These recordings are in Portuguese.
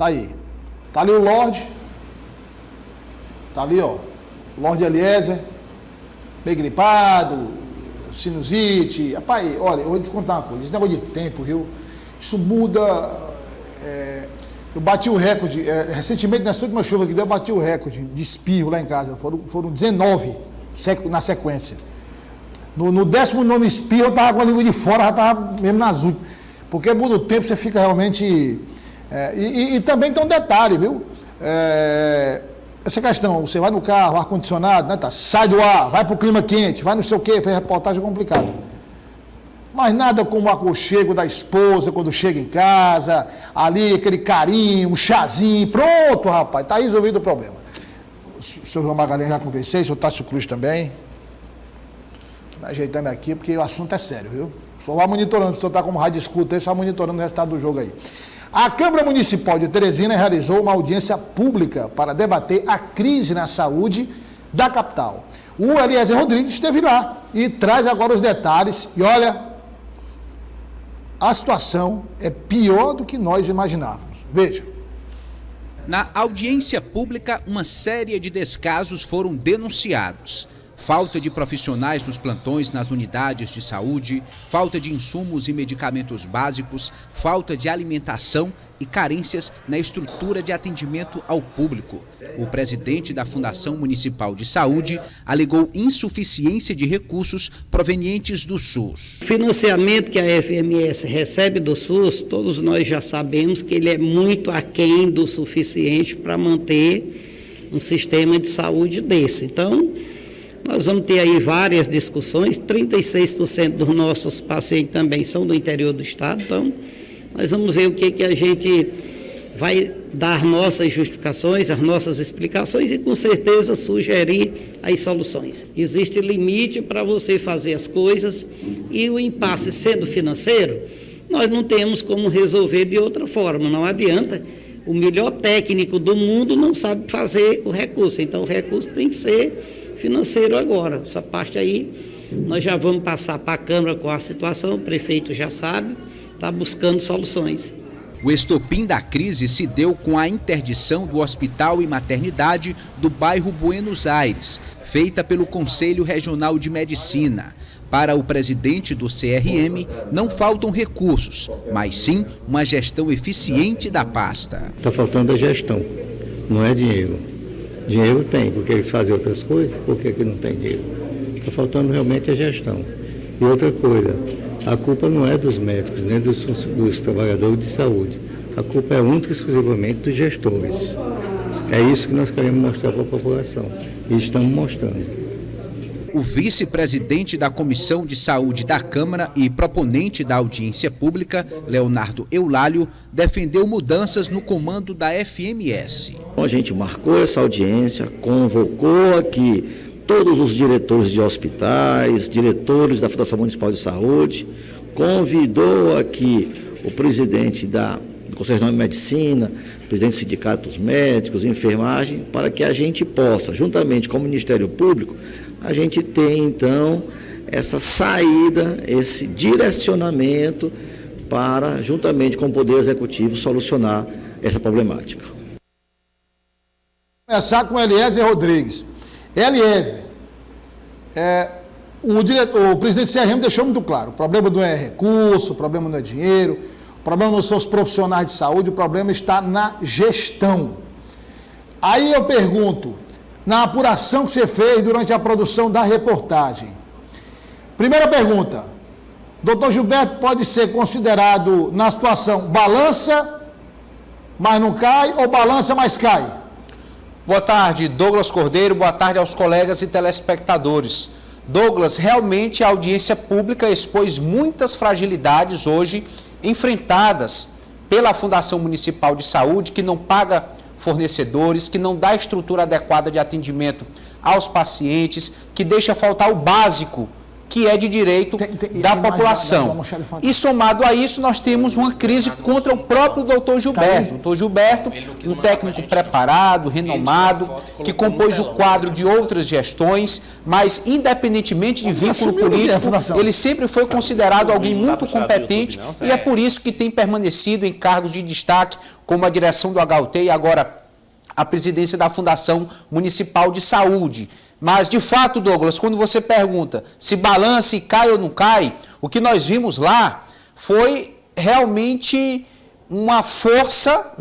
Tá aí. Tá ali o Lorde. Tá ali, ó. Lorde Eliezer. Meio gripado, sinusite. Rapaz, olha, eu vou te contar uma coisa. Esse negócio de tempo, viu? Isso muda. Eu bati o recorde. Recentemente, nessa última chuva que deu, eu bati o recorde de espirro lá em casa. Foram 19 na sequência. No 19º espirro, eu tava com a língua de fora, já tava mesmo nas últimas. Porque muda o tempo, você fica realmente... E também tem um detalhe, viu? Essa questão, você vai no carro, ar-condicionado, né, tá, sai do ar, vai para o clima quente, vai não sei o quê, faz reportagem complicado. Mas nada como o aconchego da esposa quando chega em casa, ali aquele carinho, um chazinho, pronto, rapaz, tá resolvido o problema. O senhor João Magalhães já conversei, o senhor Tássio Cruz também. Estou me ajeitando aqui porque o assunto é sério, viu? O senhor vai monitorando, o senhor está como rádio escuta, aí, só monitorando o resultado do jogo aí. A Câmara Municipal de Teresina realizou uma audiência pública para debater a crise na saúde da capital. O Eliezer Rodrigues esteve lá e traz agora os detalhes. E olha, a situação é pior do que nós imaginávamos. Veja. Na audiência pública, uma série de descasos foram denunciados. Falta de profissionais nos plantões nas unidades de saúde, falta de insumos e medicamentos básicos, falta de alimentação e carências na estrutura de atendimento ao público. O presidente da Fundação Municipal de Saúde alegou insuficiência de recursos provenientes do SUS. O financiamento que a FMS recebe do SUS, todos nós já sabemos que ele é muito aquém do suficiente para manter um sistema de saúde desse. Então, nós vamos ter aí várias discussões, 36% dos nossos pacientes também são do interior do estado, então nós vamos ver o que a gente vai dar nossas justificações, as nossas explicações e com certeza sugerir as soluções. Existe limite para você fazer as coisas e o impasse sendo financeiro, nós não temos como resolver de outra forma, não adianta. O melhor técnico do mundo não sabe fazer o recurso, então o recurso tem que ser financeiro agora. Essa parte aí nós já vamos passar para a Câmara com a situação, o prefeito já sabe, está buscando soluções. O estopim da crise se deu com a interdição do Hospital e Maternidade do bairro Buenos Aires, feita pelo Conselho Regional de Medicina. Para o presidente do CRM, não faltam recursos, mas sim uma gestão eficiente da pasta. Está faltando a gestão, não é dinheiro. Dinheiro tem, porque eles fazem outras coisas, por que não tem dinheiro? Está faltando realmente a gestão. E outra coisa, a culpa não é dos médicos, nem dos trabalhadores de saúde. A culpa é única e exclusivamente dos gestores. É isso que nós queremos mostrar para a população. E estamos mostrando. O vice-presidente da Comissão de Saúde da Câmara e proponente da audiência pública, Leonardo Eulálio, defendeu mudanças no comando da FMS. A gente marcou essa audiência, convocou aqui todos os diretores de hospitais, diretores da Fundação Municipal de Saúde, convidou aqui o presidente do Conselho Regional de Medicina, presidente do Sindicato dos Médicos, enfermagem, para que a gente possa, juntamente com o Ministério Público, a gente ter, então, essa saída, esse direcionamento para, juntamente com o Poder Executivo, solucionar essa problemática. Vou começar com o Eliezer Rodrigues. Eliezer, o presidente do CRM deixou muito claro, o problema não é recurso, o problema não é dinheiro, o problema não são os profissionais de saúde, o problema está na gestão. Aí eu pergunto, na apuração que você fez durante a produção da reportagem. Primeira pergunta, doutor Gilberto pode ser considerado na situação balança, mas não cai, ou balança, mas cai? Boa tarde, Douglas Cordeiro, boa tarde aos colegas e telespectadores. Douglas, realmente a audiência pública expôs muitas fragilidades hoje enfrentadas pela Fundação Municipal de Saúde, que não paga fornecedores, que não dá estrutura adequada de atendimento aos pacientes, que deixa faltar o básico que é de direito da população. E somado a isso, nós temos uma crise contra o próprio doutor Gilberto. Doutor Gilberto, um técnico preparado, renomado, que compôs o quadro de outras gestões, mas independentemente de vínculo político, ele sempre foi considerado alguém muito competente e é por isso que tem permanecido em cargos de destaque, como a direção do HUT e agora a presidência da Fundação Municipal de Saúde. Mas, de fato, Douglas, quando você pergunta se balança e cai ou não cai, o que nós vimos lá foi realmente uma força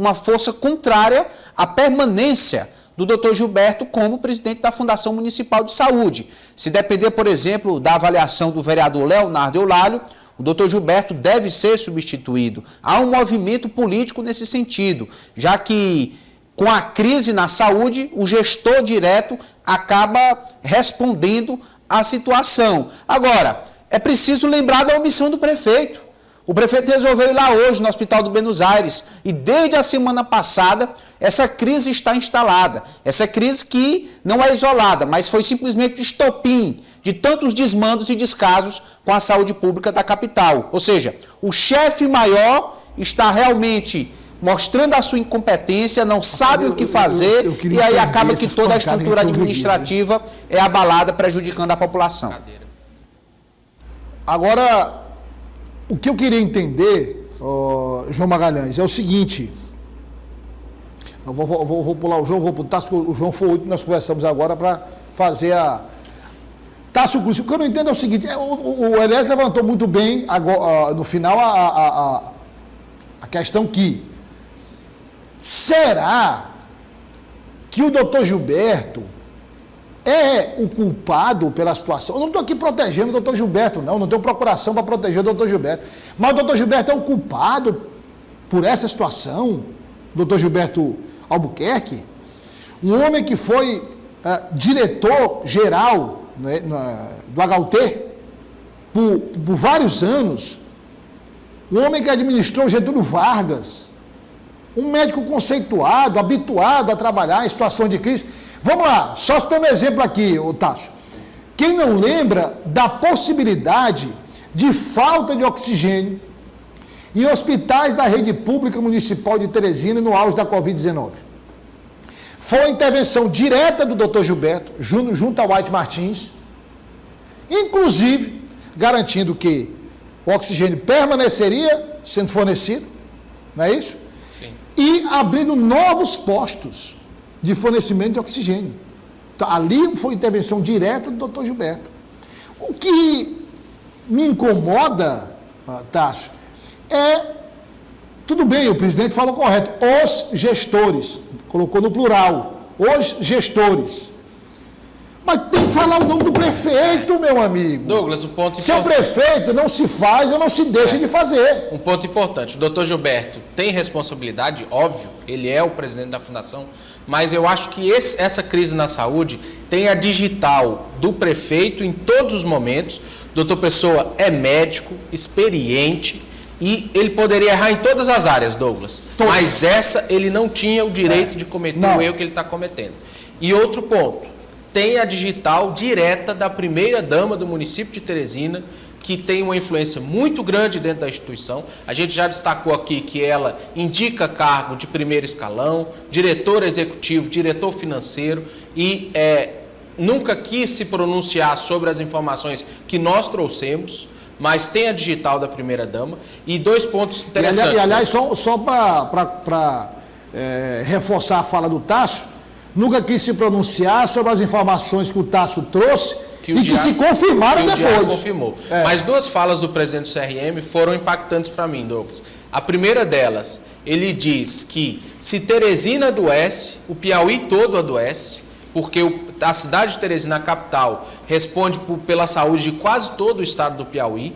contrária à permanência do Dr. Gilberto como presidente da Fundação Municipal de Saúde. Se depender, por exemplo, da avaliação do vereador Leonardo Eulalio, o Dr. Gilberto deve ser substituído. Há um movimento político nesse sentido, já que com a crise na saúde, o gestor direto acaba respondendo à situação. Agora, é preciso lembrar da omissão do prefeito. O prefeito resolveu ir lá hoje no Hospital do Buenos Aires e desde a semana passada essa crise está instalada. Essa crise que não é isolada, mas foi simplesmente o estopim de tantos desmandos e descasos com a saúde pública da capital. Ou seja, o chefe maior está realmente mostrando a sua incompetência, não sabe o que fazer e aí acaba que toda a estrutura administrativa é abalada, prejudicando a população. Agora, o que eu queria entender, João Magalhães, é o seguinte. Eu vou pular o João, vou para o Tássio, porque o João foi o que nós conversamos agora para fazer a... Tássio Cruz, o que eu não entendo é o seguinte, o Elias levantou muito bem agora, no final a questão que será que o doutor Gilberto é o culpado pela situação? Eu não estou aqui protegendo o doutor Gilberto, não tenho procuração para proteger o doutor Gilberto. Mas o doutor Gilberto é o culpado por essa situação? Doutor Gilberto Albuquerque? Um homem que foi diretor-geral, né, do HUT por vários anos. Um homem que administrou Getúlio Vargas. Um médico conceituado, habituado a trabalhar em situações de crise. Vamos lá, só citando um exemplo aqui, Tássio. Quem não lembra da possibilidade de falta de oxigênio em hospitais da rede pública municipal de Teresina no auge da Covid-19? Foi a intervenção direta do Dr. Gilberto, junto ao White Martins, inclusive garantindo que o oxigênio permaneceria sendo fornecido, não é isso? E abrindo novos postos de fornecimento de oxigênio. Então, ali foi intervenção direta do Dr. Gilberto. O que me incomoda, Tássio, tudo bem, o presidente falou correto, os gestores, colocou no plural, os gestores. Mas tem que falar o nome do prefeito, meu amigo. Douglas, um ponto importante. Se é o prefeito, não se faz ou não se deixa de fazer. Um ponto importante. O doutor Gilberto tem responsabilidade, óbvio, ele é o presidente da fundação, mas eu acho que essa crise na saúde tem a digital do prefeito em todos os momentos. O doutor Pessoa é médico, experiente, e ele poderia errar em todas as áreas, Douglas. Mas essa ele não tinha o direito de cometer o erro que ele está cometendo. E outro ponto. Tem a digital direta da primeira-dama do município de Teresina, que tem uma influência muito grande dentro da instituição. A gente já destacou aqui que ela indica cargo de primeiro escalão, diretor executivo, diretor financeiro e nunca quis se pronunciar sobre as informações que nós trouxemos, mas tem a digital da primeira-dama. E dois pontos interessantes. E aliás, só para reforçar a fala do Tássio, nunca quis se pronunciar sobre as informações que o Tássio trouxe que se confirmaram depois. Confirmou. Mas duas falas do presidente do CRM foram impactantes para mim, Douglas. A primeira delas, ele diz que se Teresina adoece, o Piauí todo adoece, porque a cidade de Teresina, a capital, responde pela saúde de quase todo o estado do Piauí.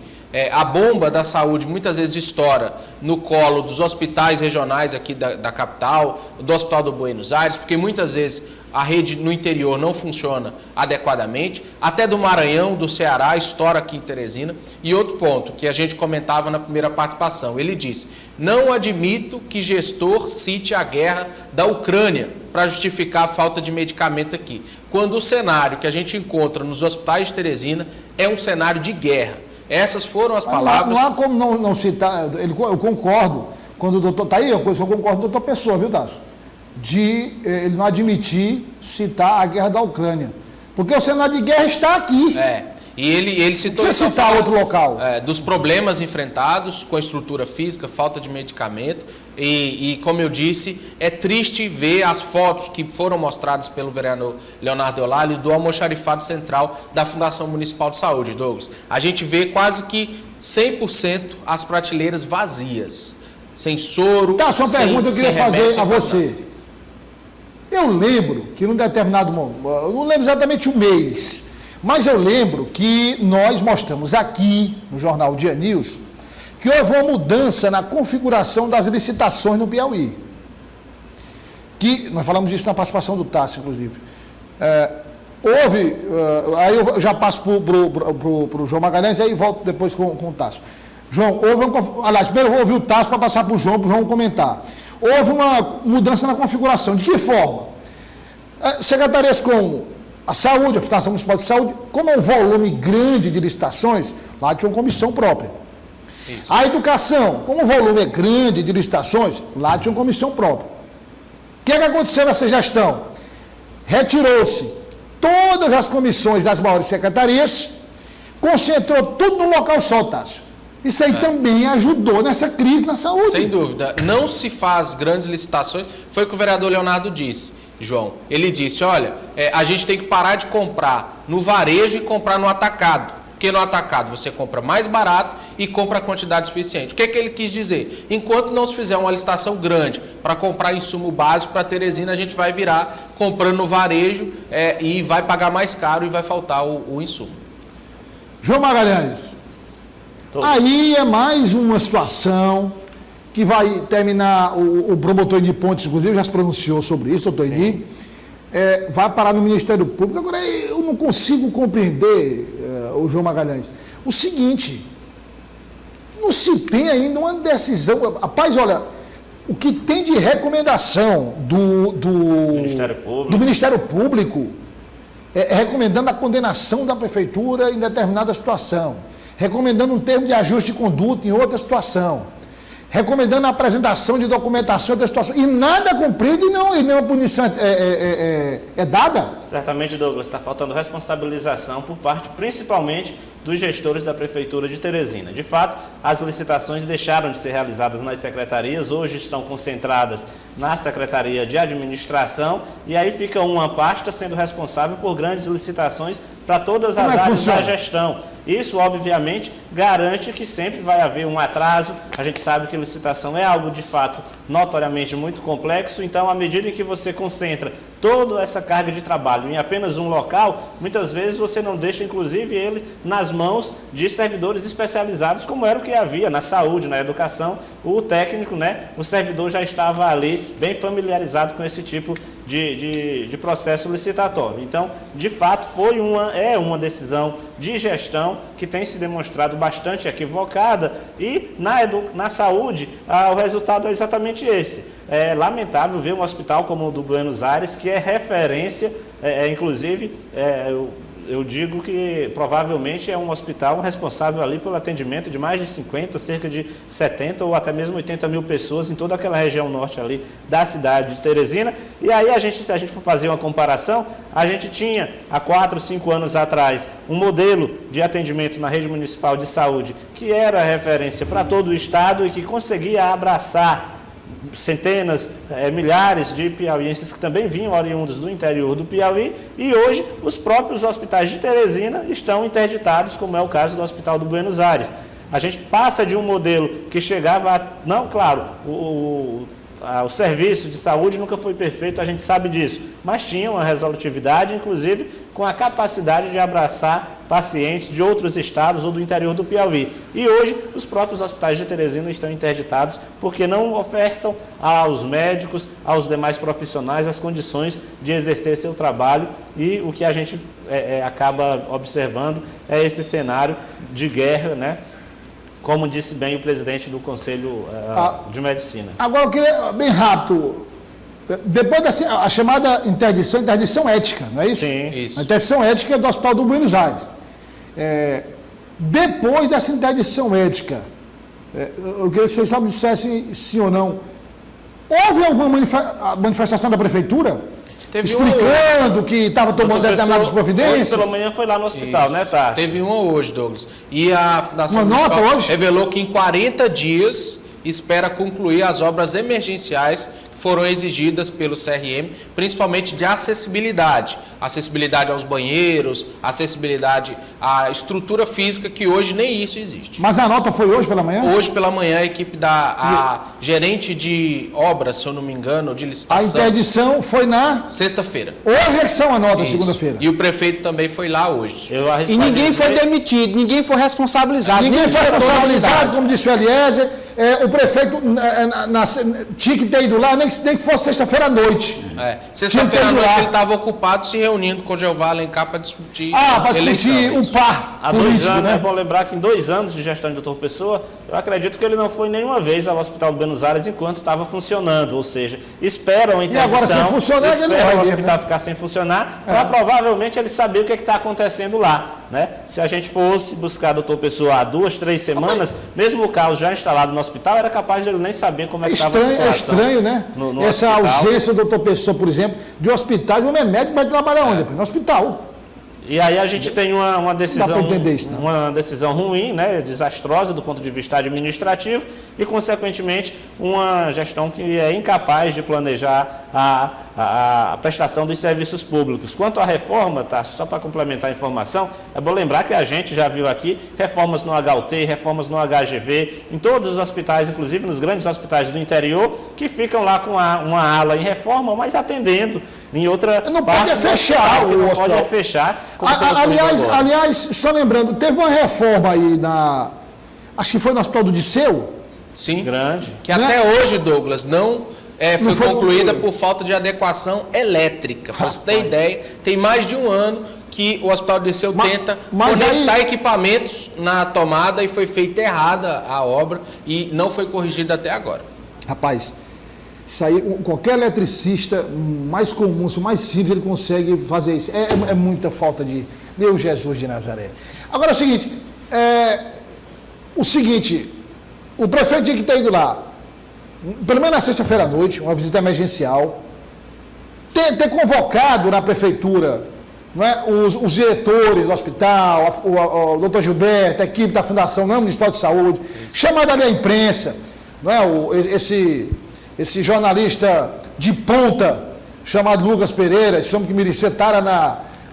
A bomba da saúde muitas vezes estoura no colo dos hospitais regionais aqui da capital, do Hospital do Buenos Aires, porque muitas vezes a rede no interior não funciona adequadamente, até do Maranhão, do Ceará, estoura aqui em Teresina. E outro ponto, que a gente comentava na primeira participação, ele disse: não admito que gestor cite a guerra da Ucrânia para justificar a falta de medicamento aqui, quando o cenário que a gente encontra nos hospitais de Teresina é um cenário de guerra. Essas foram as palavras... Não há como não citar, eu concordo, quando o doutor... Está aí, eu concordo com o doutor Pessoa, viu, Tasso? De ele não admitir citar a guerra da Ucrânia. Porque o cenário de guerra está aqui. E ele citou... Precisa citar outro local. Dos problemas enfrentados com a estrutura física, falta de medicamento. E, como eu disse, é triste ver as fotos que foram mostradas pelo vereador Leonardo Eulalio do almoxarifado central da Fundação Municipal de Saúde, Douglas. A gente vê quase que 100% as prateleiras vazias. Sem soro, Tá, só uma pergunta eu queria fazer a você. Eu lembro que num determinado momento, eu não lembro exatamente o mês, mas eu lembro que nós mostramos aqui, no jornal Dia News, que houve uma mudança na configuração das licitações no Piauí. Que, nós falamos disso na participação do Tasso, inclusive. Aí eu já passo para o João Magalhães, aí volto depois com o Tasso. João, primeiro eu vou ouvir o Tasso para passar para o João comentar. Houve uma mudança na configuração. De que forma? Secretarias como a Saúde, a Fundação Municipal de Saúde, como é um volume grande de licitações, lá tinha uma comissão própria. Isso. A Educação, como o volume é grande de licitações, lá tinha uma comissão própria. O que aconteceu nessa gestão? Retirou-se todas as comissões das maiores secretarias, concentrou tudo num local só, Tássio. Isso aí também ajudou nessa crise na saúde. Sem dúvida. Não se faz grandes licitações. Foi o que o vereador Leonardo disse, João. Ele disse, olha, a gente tem que parar de comprar no varejo e comprar no atacado. Porque no atacado você compra mais barato e compra a quantidade suficiente. O que ele quis dizer? Enquanto não se fizer uma licitação grande para comprar insumo básico para Teresina, a gente vai virar comprando no varejo e vai pagar mais caro e vai faltar o insumo. João Magalhães. Aí é mais uma situação que vai terminar, o promotor de Pontes, inclusive, já se pronunciou sobre isso, doutor Eni, vai parar no Ministério Público. Agora, eu não consigo compreender, o João Magalhães, o seguinte, não se tem ainda uma decisão. Rapaz, olha, o que tem de recomendação do Ministério Público recomendando a condenação da Prefeitura em determinada situação, recomendando um termo de ajuste de conduta em outra situação, recomendando a apresentação de documentação em outra situação, e nada cumprido e nenhuma punição é dada. Certamente, Douglas, está faltando responsabilização por parte, principalmente, dos gestores da Prefeitura de Teresina. De fato, as licitações deixaram de ser realizadas nas secretarias, hoje estão concentradas na Secretaria de Administração, e aí fica uma pasta sendo responsável por grandes licitações para todas as áreas da gestão. Isso, obviamente, garante que sempre vai haver um atraso. A gente sabe que licitação é algo, de fato, notoriamente muito complexo. Então, à medida em que você concentra toda essa carga de trabalho em apenas um local, muitas vezes você não deixa, inclusive, ele nas mãos de servidores especializados, como era o que havia na saúde, na educação. O técnico, o servidor já estava ali bem familiarizado com esse tipo de processo licitatório. Então, de fato, é uma decisão de gestão que tem se demonstrado bastante equivocada, e na saúde o resultado é exatamente esse. É lamentável ver um hospital como o do Buenos Aires, que é referência, inclusive, eu digo que provavelmente é um hospital responsável ali pelo atendimento de mais de 50, cerca de 70 ou até mesmo 80 mil pessoas em toda aquela região norte ali da cidade de Teresina. E aí se a gente for fazer uma comparação, a gente tinha há 4, 5 anos atrás um modelo de atendimento na rede municipal de saúde que era referência para todo o estado e que conseguia abraçar centenas, milhares de piauienses que também vinham oriundos do interior do Piauí, e hoje os próprios hospitais de Teresina estão interditados, como é o caso do Hospital do Buenos Aires. A gente passa de um modelo que chegava a... Não, claro, o serviço de saúde nunca foi perfeito, a gente sabe disso, mas tinha uma resolutividade, inclusive com a capacidade de abraçar pacientes de outros estados ou do interior do Piauí. E hoje, os próprios hospitais de Teresina estão interditados porque não ofertam aos médicos, aos demais profissionais, as condições de exercer seu trabalho, e o que a gente acaba observando é esse cenário de guerra, né? Como disse bem o presidente do Conselho de Medicina. Agora, eu queria, bem rápido, depois a chamada interdição ética, não é isso? Sim, isso. A interdição ética do Hospital do Buenos Aires. Depois dessa interdição ética, eu queria que vocês só me dissessem sim ou não. Houve alguma manifestação da prefeitura? Explicando que estava tomando determinadas providências? Hoje pela manhã foi lá no hospital, né, Tarso? Teve uma hoje, Douglas. E a Fundação Uma nota Municipal hoje? revelou que em 40 dias espera concluir as obras emergenciais que foram exigidas pelo CRM, principalmente de acessibilidade. Acessibilidade aos banheiros, acessibilidade à estrutura física, que hoje nem isso existe. Mas a nota foi hoje pela manhã? Hoje pela manhã a equipe gerente de obras, se eu não me engano, de A licitação, interdição foi na sexta-feira. hoje é que são a nota, Isso. segunda-feira. E o prefeito também foi lá hoje. E ninguém foi demitido, ninguém foi responsabilizado. Ninguém foi diretor da responsabilizado, unidade. como disse o Eliezer. O prefeito tinha que ter ido lá, nem que fosse sexta-feira à noite. Sexta-feira à Tinha que ter ido noite lá. ele estava ocupado se reunindo com o Jeová Alencar para discutir Para eleição. discutir um par Há 2 político, anos, né? é bom lembrar que em 2 anos de gestão de Dr. Pessoa, eu acredito que ele não foi nenhuma vez ao Hospital do Buenos Aires enquanto estava funcionando, ou seja, esperam a interdição, agora, sem funcionar, ele não esperam vai o ver, hospital né? ficar sem funcionar, para provavelmente ele saber o que está acontecendo lá. Né? Se a gente fosse buscar Dr. Pessoa há 2, 3 semanas, mesmo o caos já instalado no hospital, era capaz de ele nem saber como é que estava a situação. É estranho, né? no Essa hospital. ausência do doutor Pessoa, por exemplo, de hospital, e o homem é médico vai trabalhar onde? No hospital. E aí a gente tem uma decisão, Dá pra entender isso, não? uma decisão ruim, né, desastrosa do ponto de vista administrativo e, consequentemente, uma gestão que é incapaz de planejar a prestação dos serviços públicos. Quanto à reforma, tá, só para complementar a informação, é bom lembrar que a gente já viu aqui reformas no HUT, reformas no HGV, em todos os hospitais, inclusive nos grandes hospitais do interior, que ficam lá com uma ala em reforma, mas atendendo em outra Não parte pode do fechar hospital, que o não hospital. pode fechar. como tem ocorrido agora. Aliás, só lembrando, teve uma reforma aí acho que foi no Hospital do Disseu. Sim, Grande. que até hoje, Douglas, não foi foi concluída concluída. por falta de adequação elétrica. Para você ter ideia, tem mais de um ano que o Hospital do Liceu tenta mas conectar aí- equipamentos na tomada e foi feita errada a obra e não foi corrigida até agora. Rapaz, isso aí, qualquer eletricista mais comum, mais simples, ele consegue fazer isso. É muita falta de... Meu Jesus de Nazaré. Agora é o seguinte, o prefeito tinha que ter ido lá, pelo menos na sexta-feira à noite, uma visita emergencial, ter convocado na prefeitura, não é, os diretores do hospital, o doutor Gilberto, a equipe da Fundação Municipal de Saúde, chamado ali a imprensa, não é, esse jornalista de ponta, chamado Lucas Pereira, esse homem que merecia estar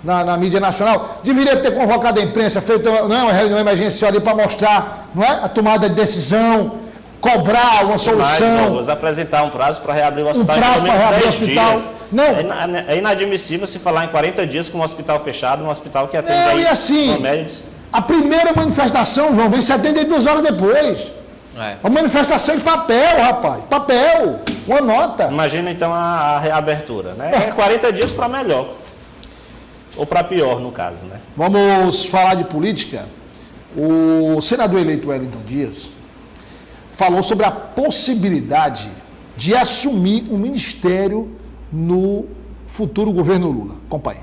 na mídia nacional, deveria ter convocado a imprensa, feito uma reunião emergencial ali para mostrar, não é, a tomada de decisão, cobrar uma solução. Vamos apresentar um prazo para reabrir o hospital prazo em pelo para menos reabrir 10 o hospital. dias. Não. É inadmissível se falar em 40 dias com um hospital fechado, um hospital que atende Não, aí e assim, uma média de... a primeira manifestação, João, vem 72 horas depois. Uma manifestação em papel, rapaz. Papel, uma nota. Imagina então a reabertura, né? É 40 dias para melhor. Ou para pior, no caso, né? Vamos falar de política. O senador eleito Wellington Dias falou sobre a possibilidade de assumir um ministério no futuro governo Lula. Acompanhe.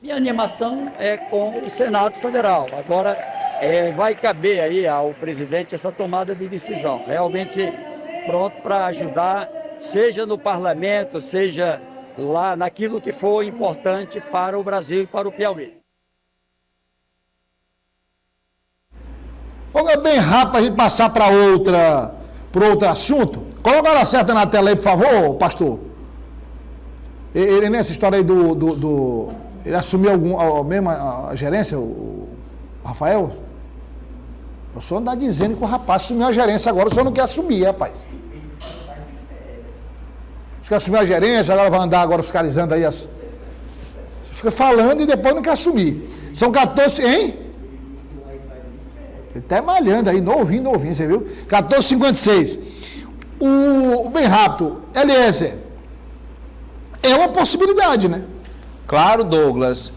Minha animação é com o Senado Federal. Agora, vai caber aí ao presidente essa tomada de decisão. Realmente pronto para ajudar, seja no parlamento, seja lá naquilo que for importante para o Brasil e para o Piauí. Vamos bem rápido para a gente passar para outro assunto. Coloca a hora certa na tela aí, por favor, pastor. Ele nessa história aí ele assumiu a gerência, o Rafael? O senhor não está dizendo que o rapaz assumiu a gerência agora, o senhor não quer assumir, rapaz. Os que assumiram a gerência, agora vai andar agora fiscalizando aí as... Você fica falando e depois não quer assumir. São 14, hein? Ele tá malhando aí, novinho, você viu? 14,56. Bem rápido, Eliezer, é uma possibilidade, né? Claro, Douglas.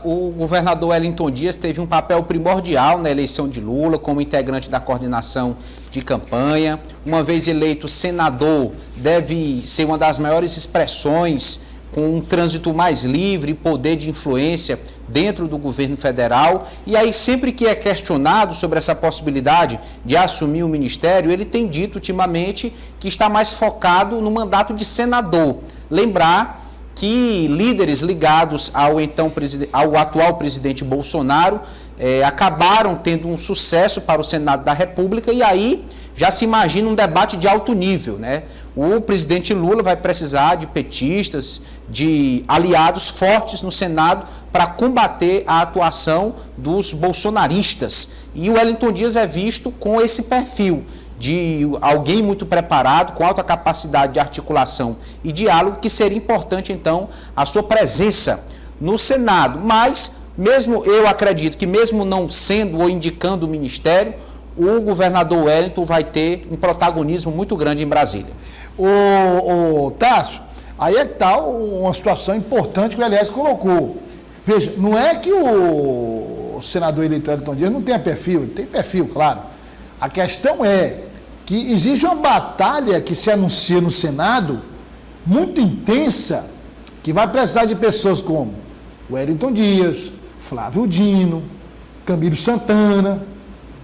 O governador Wellington Dias teve um papel primordial na eleição de Lula, como integrante da coordenação de campanha. Uma vez eleito senador, deve ser uma das maiores expressões com um trânsito mais livre e poder de influência dentro do governo federal. E aí, sempre que é questionado sobre essa possibilidade de assumir o ministério, ele tem dito ultimamente que está mais focado no mandato de senador. Lembrar que líderes ligados ao atual presidente Bolsonaro acabaram tendo um sucesso para o Senado da República, e aí já se imagina um debate de alto nível, né? O presidente Lula vai precisar de petistas, de aliados fortes no Senado para combater a atuação dos bolsonaristas. E o Wellington Dias é visto com esse perfil de alguém muito preparado, com alta capacidade de articulação e diálogo, que seria importante, então, a sua presença no Senado. Mas, eu acredito que mesmo não sendo ou indicando o ministério, o governador Wellington vai ter um protagonismo muito grande em Brasília. Tássio, aí é que está uma situação importante que o Eliezer colocou. Veja, não é que o senador eleito Wellington Dias não tenha perfil, ele tem perfil, claro. A questão é que existe uma batalha que se anuncia no Senado, muito intensa, que vai precisar de pessoas como Wellington Dias, Flávio Dino, Camilo Santana,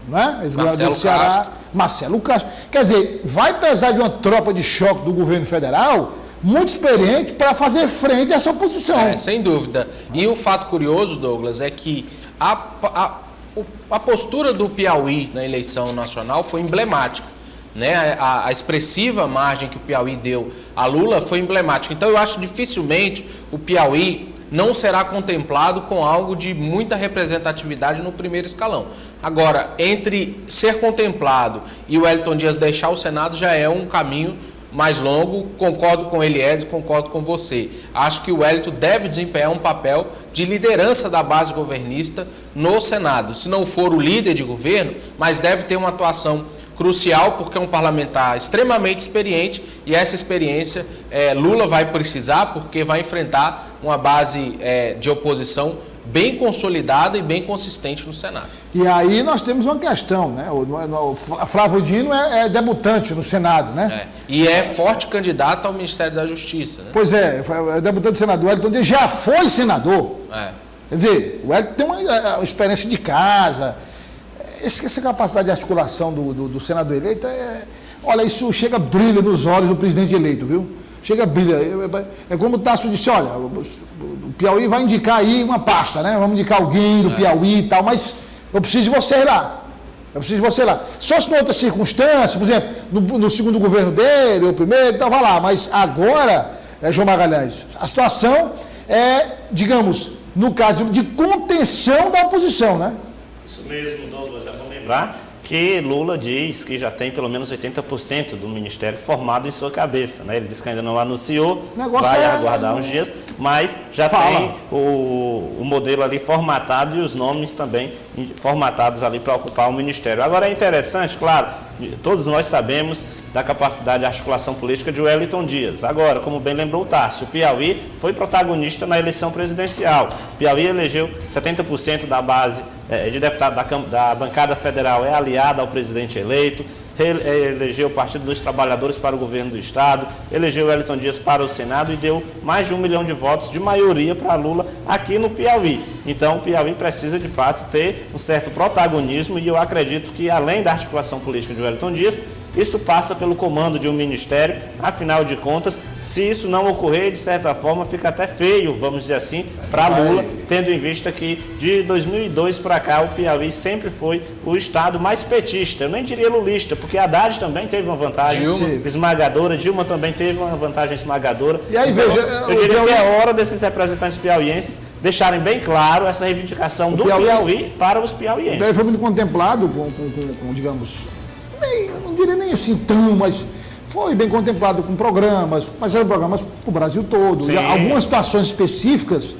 né? Marcelo Castro. Marcelo Castro. Quer dizer, vai precisar de uma tropa de choque do governo federal muito experiente para fazer frente a essa oposição. Sem dúvida. E o fato curioso, Douglas, é que a postura do Piauí na eleição nacional foi emblemática, né? A expressiva margem que o Piauí deu a Lula foi emblemática. Então eu acho que dificilmente o Piauí não será contemplado com algo de muita representatividade no primeiro escalão. Agora, entre ser contemplado e o Wellington Dias deixar o Senado já é um caminho mais longo. Concordo com o Eliezer, concordo com você. Acho que o Wellington deve desempenhar um papel de liderança da base governista no Senado. Se não for o líder de governo, mas deve ter uma atuação crucial, porque é um parlamentar extremamente experiente, e essa experiência Lula vai precisar, porque vai enfrentar uma base de oposição bem consolidada e bem consistente no Senado. E aí nós temos uma questão, né? O Flávio Dino é debutante no Senado, né? E é forte candidato ao Ministério da Justiça, né? Pois é debutante do Senado. O Wellington Dias já foi senador. Quer dizer, o Wellington tem uma experiência de casa. Essa capacidade de articulação do senador eleito, olha, isso chega brilha nos olhos do presidente eleito, viu? Chega brilha. É como o Tássio disse, olha, o Piauí vai indicar aí uma pasta, né? Vamos indicar alguém do Piauí e tal, mas eu preciso de você lá. Só se em outras circunstâncias, por exemplo, no segundo governo dele, ou primeiro, então vai lá. Mas agora, João Magalhães, a situação é, digamos, no caso de contenção da oposição, né? Isso mesmo, Douglas. É bom lembrar que Lula diz que já tem pelo menos 80% do ministério formado em sua cabeça, né? Ele disse que ainda não anunciou, vai aguardar uns dias, mas já tem o modelo ali formatado e os nomes também formatados ali para ocupar o ministério. Agora é interessante, claro, todos nós sabemos da capacidade de articulação política de Wellington Dias. Agora, como bem lembrou o Tássio, o Piauí foi protagonista na eleição presidencial. O Piauí elegeu 70% da base de deputados da bancada federal, é aliada ao presidente eleito, elegeu o Partido dos Trabalhadores para o governo do Estado, elegeu Wellington Dias para o Senado e deu mais de 1 milhão de votos de maioria para Lula aqui no Piauí. Então, o Piauí precisa, de fato, ter um certo protagonismo, e eu acredito que, além da articulação política de Wellington Dias, isso passa pelo comando de um ministério. Afinal de contas, se isso não ocorrer, de certa forma, fica até feio, vamos dizer assim, para Lula, tendo em vista que de 2002 para cá o Piauí sempre foi o estado mais petista. Eu nem diria lulista, porque Haddad também teve uma vantagem esmagadora, Dilma também teve uma vantagem esmagadora. E aí, então, veja, eu diria que é hora desses representantes piauienses deixarem bem claro essa reivindicação do Piauí para os piauienses. Ele foi muito contemplado com digamos, eu não diria nem assim tão, mas foi bem contemplado com programas, mas eram programas para o Brasil todo. Sim. E algumas situações específicas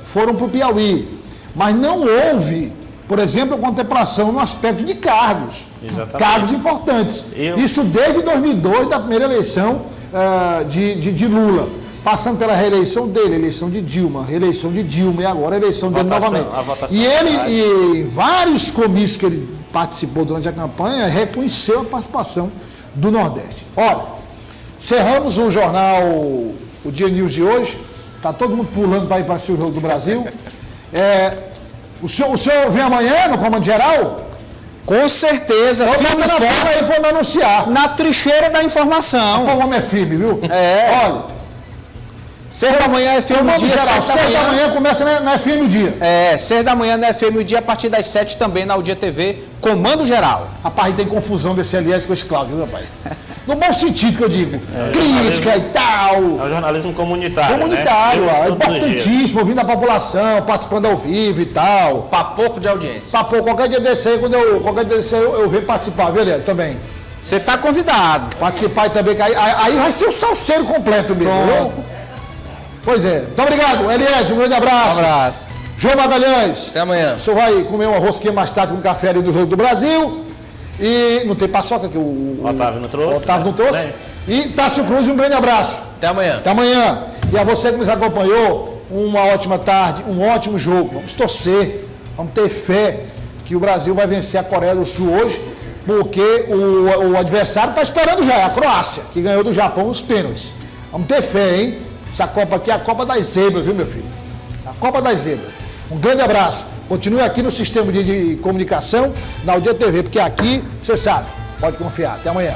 foram para o Piauí, mas não houve, por exemplo, a contemplação no aspecto de cargos. Exatamente. Cargos importantes. Isso desde 2002, da primeira eleição de Lula. Passando pela reeleição dele, eleição de Dilma, reeleição de Dilma e agora a eleição dele novamente. E ele, em vários comícios que ele participou durante a campanha, reconheceu a participação do Nordeste. Olha, encerramos o jornal, o Dia News de hoje. Está todo mundo pulando para ir para assistir o Jogo do Brasil. O senhor vem amanhã no Comando Geral? Com certeza, Então, firme bota na e bola aí para me anunciar. na trincheira da informação. O homem é firme, viu? Olha, 6 da manhã é FM o Comando dia, Geral, 7 da 6 da manhã. manhã começa na FM o dia. 6 da manhã na FM o dia, a partir das 7 também na Udia TV, Comando Geral. Rapaz, tem confusão desse LS com esse Cláudio, viu, rapaz? No bom sentido que eu digo. Crítica e tal. É o jornalismo comunitário. Comunitário, né? é Todos os dias. importantíssimo, ouvindo a população, participando ao vivo e tal. Papoco de audiência. Papo, qualquer dia desse aí, eu venho participar, beleza, também. Você está convidado. Participar aí também, que aí vai ser o salseiro completo mesmo. Pronto. Viu? Pois é. Muito obrigado, Elias, um grande abraço. Um abraço. João Magalhães. Até amanhã. O senhor vai comer uma rosquinha mais tarde com café ali do Jogo do Brasil. E não tem paçoca que o Otávio não trouxe. Otávio não trouxe. Né? E Tássio Cruz, um grande abraço. Até amanhã. Até amanhã. E a você que nos acompanhou, uma ótima tarde, um ótimo jogo. Vamos torcer, vamos ter fé que o Brasil vai vencer a Coreia do Sul hoje, porque o adversário está esperando já, a Croácia, que ganhou do Japão os pênaltis. Vamos ter fé, hein? Essa Copa aqui é a Copa das Zebras, viu, meu filho? A Copa das Zebras. Um grande abraço. Continue aqui no sistema de comunicação, na Udia TV, porque aqui, você sabe, pode confiar. Até amanhã.